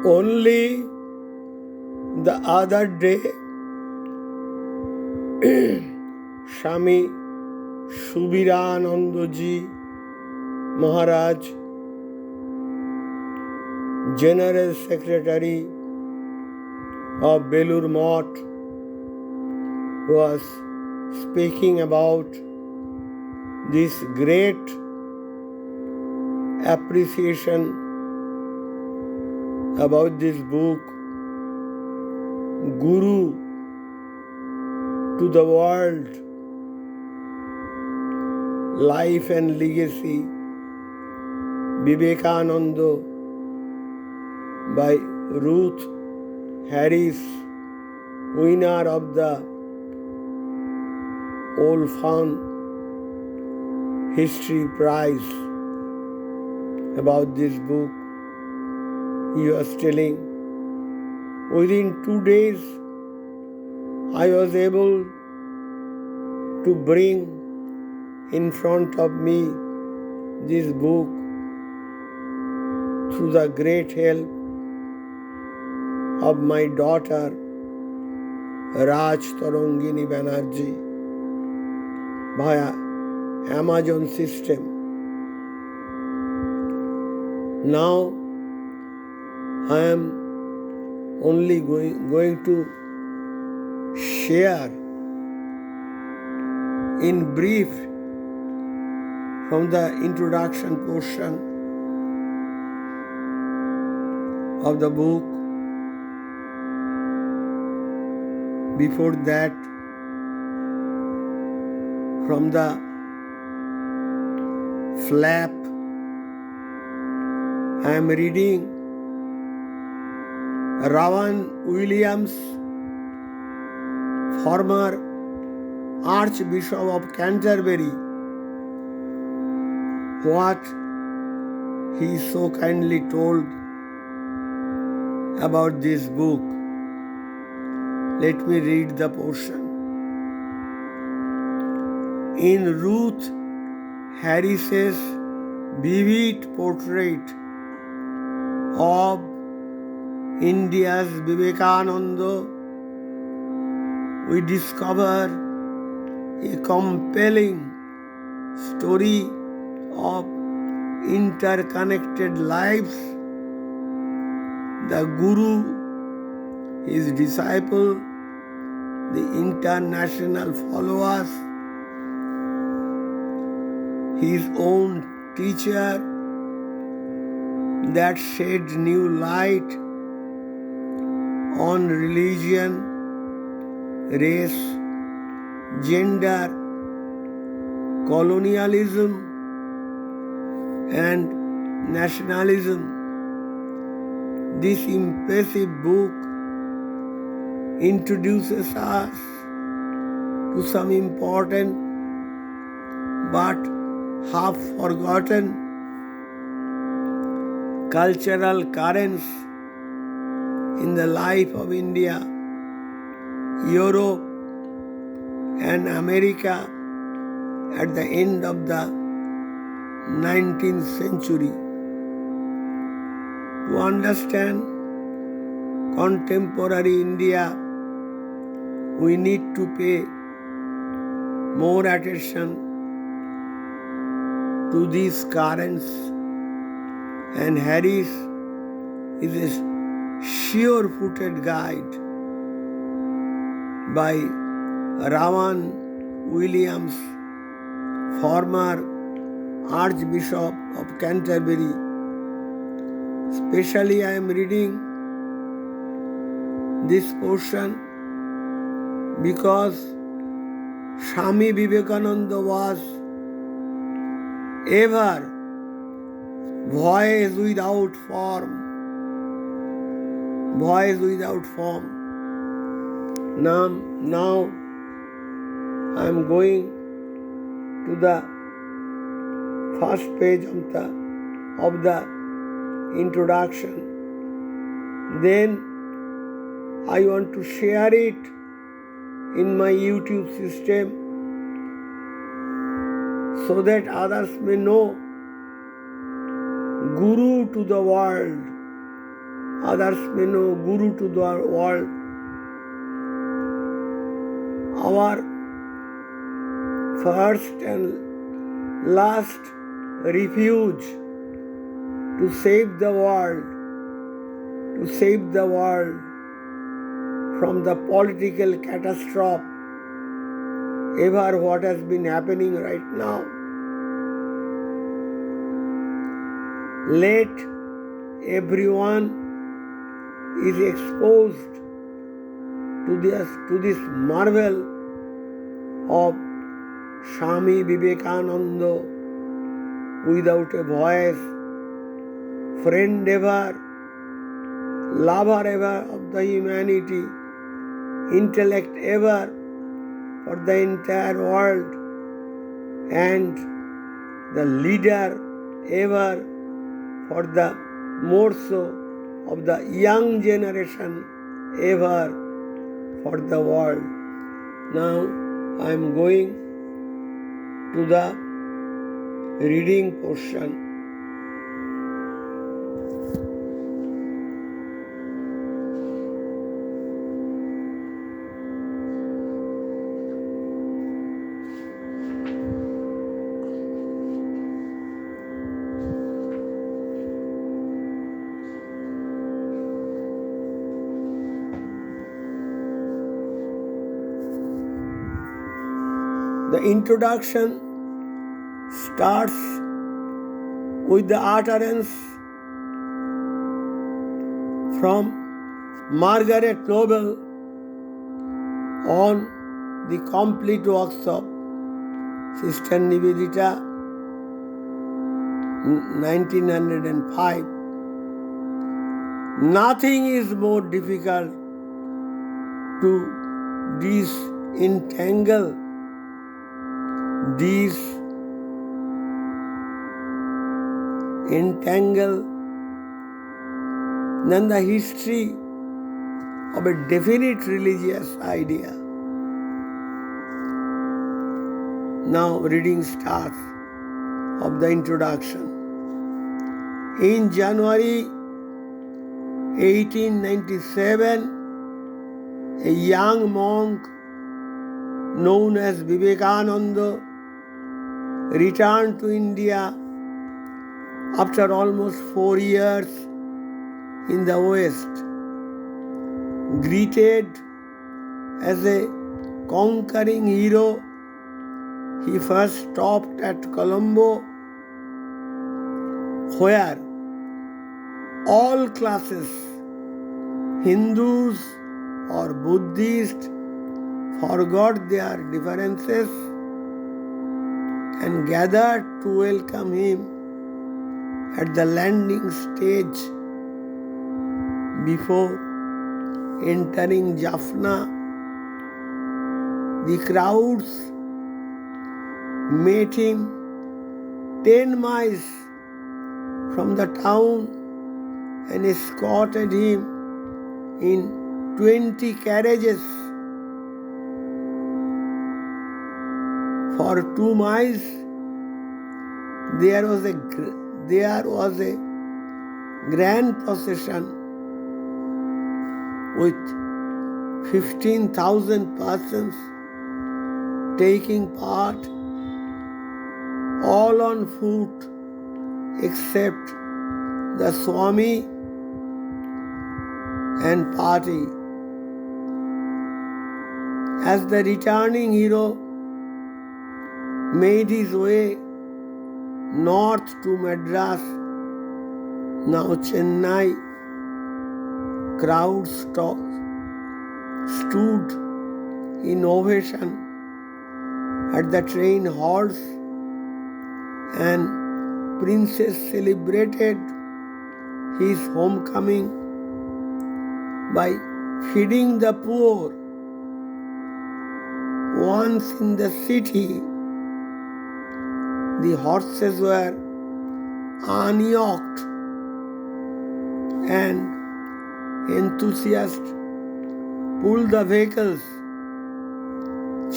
Only the other day, Swami Subiranandaji Maharaj, General Secretary of Belur Math, was speaking about this great appreciation about this book, Guru to the World, Life and Legacy, Vivekananda by Ruth Harris, winner of the Old Fun History Prize. About this book, he was telling, within 2 days, I was able to bring in front of me this book through the great help of my daughter Raj Tarangini Banerjee via Amazon system. Now I am only going to share in brief from the introduction portion of the book. Before that, from the flap, I am reading Rowan Williams, former Archbishop of Canterbury, what he so kindly told about this book. Let me read the portion. In Ruth Harris's vivid portrait of India's Vivekananda, we discover a compelling story of interconnected lives. The Guru, his disciple, the international followers, his own teacher that shed new light on religion, race, gender, colonialism, and nationalism. This impressive book introduces us to some important but half forgotten cultural currents in the life of India, Europe, and America at the end of the 19th century. To understand contemporary India, we need to pay more attention to these currents, and Harris is a sure-footed guide by Rowan Williams, former Archbishop of Canterbury. Especially I am reading this portion because Swami Vivekananda was ever voice without form. Voice without form. Now I am going to the first page of the introduction. Then I want to share it in my YouTube system so that others may know Guru to the world, others may know Guru to the world. Our first and last refuge to save the world from the political catastrophe ever what has been happening right now. Let everyone is exposed to this marvel of Swami Vivekananda without a voice, friend ever, lover ever of the humanity, intellect ever for the entire world, and the leader ever for the more so of the young generation ever for the world. Now I am going to the reading portion. The introduction starts with the utterance from Margaret Noble on the complete works of Sister Nivedita, 1905. Nothing is more difficult to disentangle than the history of a definite religious idea. Now reading starts of the introduction. In January 1897, a young monk known as Vivekananda returned to India after almost 4 years in the West. Greeted as a conquering hero, he first stopped at Colombo, where all classes, Hindus or Buddhists, forgot their differences and gathered to welcome him at the landing stage before entering Jaffna. The crowds met him 10 miles from the town and escorted him in 20 carriages. For 2 miles, there was a grand procession with 15,000 persons taking part, all on foot except the Swami and party. As the returning hero made his way north to Madras, now Chennai, crowds stood in ovation at the train halls, and Princess celebrated his homecoming by feeding the poor. Once in the city, the horses were unyoked and enthusiasts pulled the vehicles.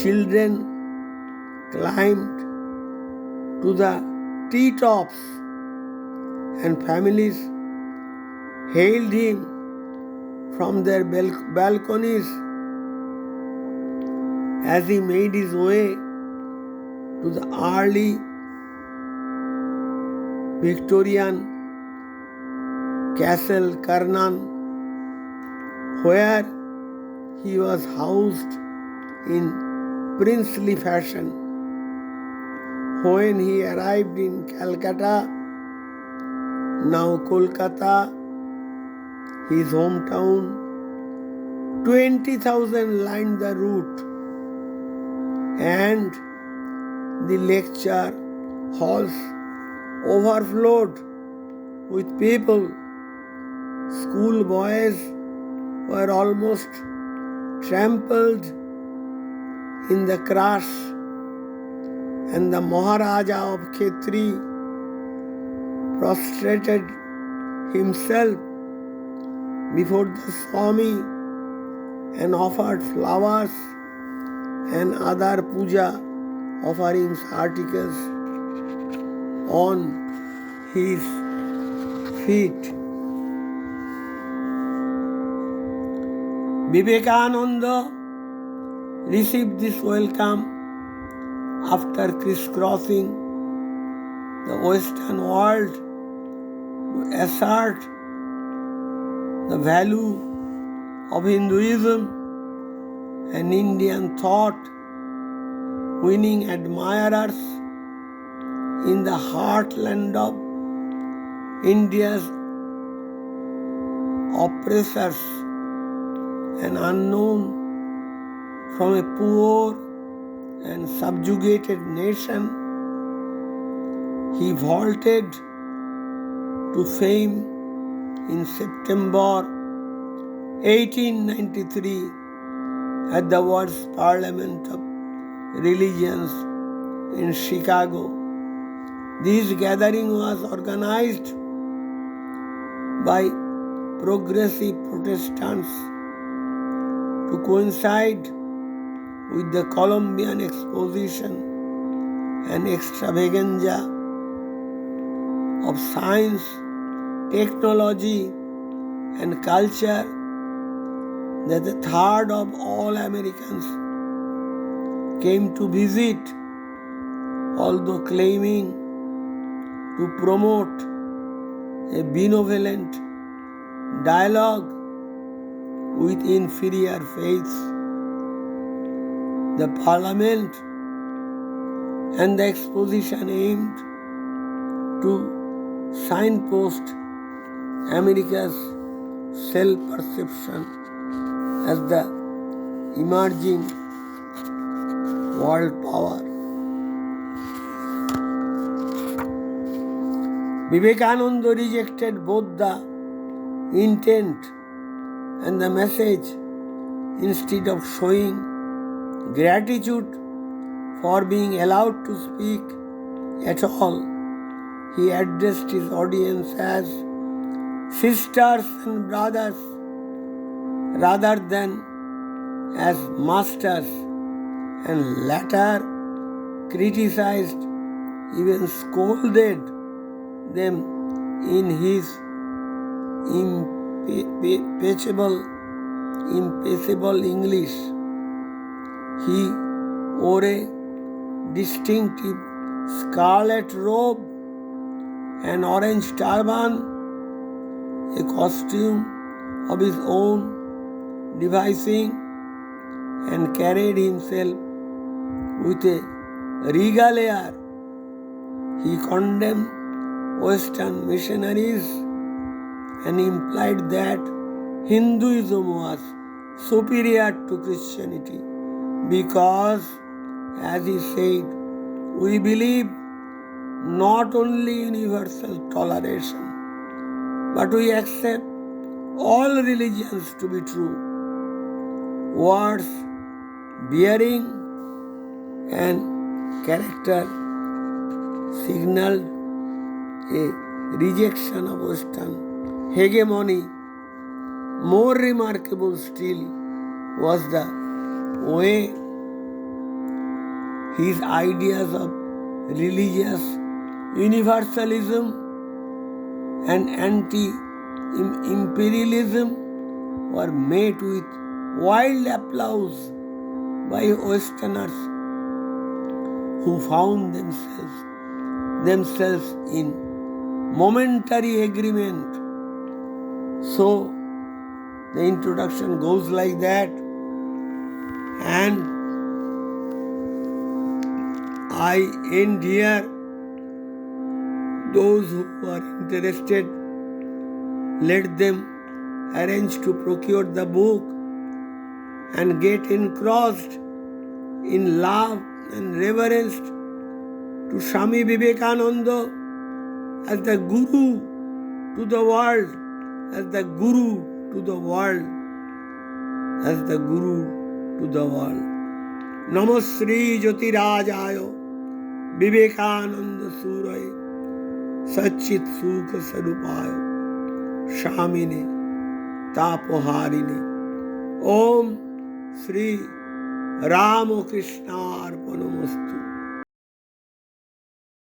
Children climbed to the treetops and families hailed him from their balconies as he made his way to the early Victorian Castle Karnan, where he was housed in princely fashion. When he arrived in Calcutta, now Kolkata, his hometown, 20,000 lined the route, and the lecture halls overflowed with people. School boys were almost trampled in the crush, and the Maharaja of Khetri prostrated himself before the Swami and offered flowers and other puja offerings articles on his feet. Vivekananda received this welcome after crisscrossing the Western world to assert the value of Hinduism and Indian thought, winning admirers in the heartland of India's oppressors, and unknown from a poor and subjugated nation, he vaulted to fame in September 1893 at the World's Parliament of Religions in Chicago. This gathering was organized by progressive Protestants to coincide with the Columbian Exposition and extravaganza of science, technology, and culture that a third of all Americans came to visit, although claiming to promote a benevolent dialogue with inferior faiths. The Parliament and the exposition aimed to signpost America's self-perception as the emerging world power. Vivekananda rejected both the intent and the message. Instead of showing gratitude for being allowed to speak at all, he addressed his audience as sisters and brothers rather than as masters, and later criticized, even scolded them in his impassable English. He wore a distinctive scarlet robe, an orange turban, a costume of his own devising, and carried himself with a regal air. He condemned Western missionaries and implied that Hinduism was superior to Christianity because, as he said, we believe not only universal toleration, but we accept all religions to be true. Words, bearing, and character signaled a rejection of Western hegemony. More remarkable still was the way his ideas of religious universalism and imperialism were met with wild applause by Westerners who found themselves in momentary agreement. So the introduction goes like that, and I end here. Those who are interested, let them arrange to procure the book and get engrossed in love and reverence to Swami Vivekananda as the Guru to the world, as the Guru to the world, as the Guru to the world. Namo Sri Jyotirajaya Vivekananda Suraya Satchit Sukha Sarupaya Shamine Tapoharine. Om Sri Ramakrishna Arpanam